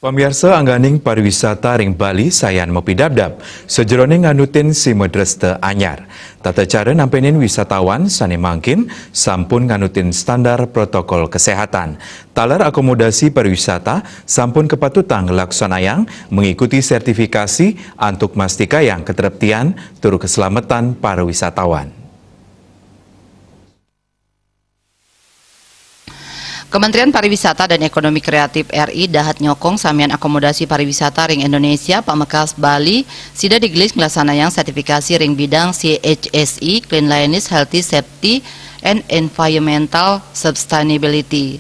Pemirsa angganing pariwisata ring Bali sayan mopi dabdab, sejroning nganutin si medreste anyar. Tata cara nampenin wisatawan sane mangkin sampun nganutin standar protokol kesehatan. Talar akomodasi pariwisata sampun kepatutan laksanayang mengikuti sertifikasi antuk mastikayang keteraptian turu keselamatan para wisatawan. Kementerian Pariwisata dan Ekonomi Kreatif RI dahat nyokong samian akomodasi pariwisata ring Indonesia Pamekas Bali sida digelis ngelasanayang sertifikasi ring bidang CHSE Cleanliness, Healthy, Safety, and Environmental Sustainability.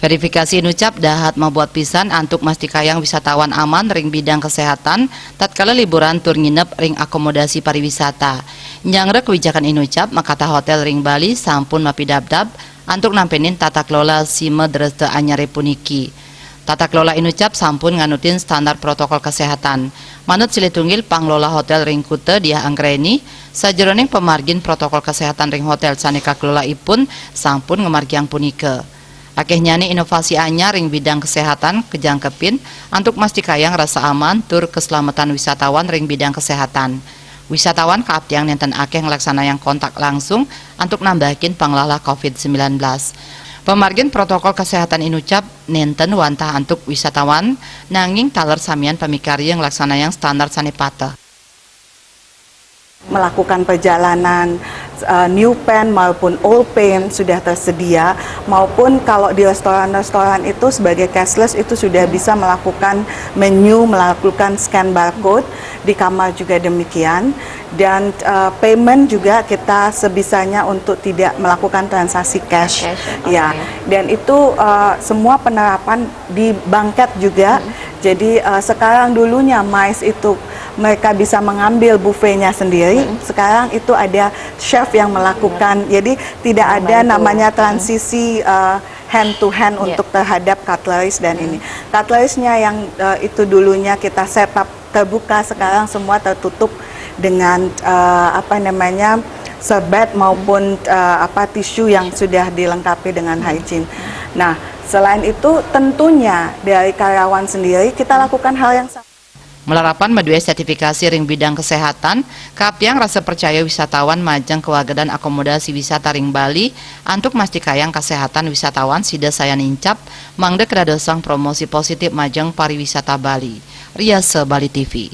Verifikasi inucap dahat membuat pisan antuk mastikayang wisatawan aman ring bidang kesehatan tatkala liburan tur nginep ring akomodasi pariwisata. Nyangrek kebijakan inucap makata hotel ring Bali sampun mapidabdab antuk nampenin tata kelola si medreste anyare puniki. Tata kelola inucap sampun nganutin standar protokol kesehatan. Manut Silitunggil Panglola Hotel ring Kute Diah Anggreni, sajeroning pemargin protokol kesehatan ring hotel saneka kelola ipun sampun ngemargiang punike. Akeh nyani inovasi anyar ring bidang kesehatan kejangkepin antuk mastikayang rasa aman tur keselamatan wisatawan ring bidang kesehatan. Wisatawan kaaptiang nenten akeh ngelaksana yang kontak langsung untuk nambahin panglala COVID-19. Pemargin protokol kesehatan inucap nenten wantah untuk wisatawan nanging taler samian pamikarya yang ngelaksana yang standar sanepata. Melakukan perjalanan new pen maupun old pen sudah tersedia, maupun kalau di restoran-restoran itu sebagai cashless itu sudah bisa melakukan menu, melakukan scan barcode, di kamar juga demikian, dan payment juga kita sebisanya untuk tidak melakukan transaksi cash. Okay. Ya, dan itu semua penerapan di banket juga. Jadi sekarang dulunya MICE itu mereka bisa mengambil buffetnya sendiri. Sekarang itu ada chef yang melakukan. Jadi tidak ada namanya transisi hand to hand untuk terhadap cutleries dan ini. Cutleries-nya yang itu dulunya kita setup terbuka, sekarang semua tertutup dengan serbet maupun tisu yang sudah dilengkapi dengan hygiene. Nah, selain itu tentunya dari karyawan sendiri kita lakukan hal yang sama. Melarapan medue sertifikasi ring bidang kesehatan, kapiang rasa percaya wisatawan majang kewagadan akomodasi wisata ring Bali antuk mastikayang kesehatan wisatawan sida sayan incap mangde kedadosang promosi positif majang pariwisata Bali. Riase Bali TV.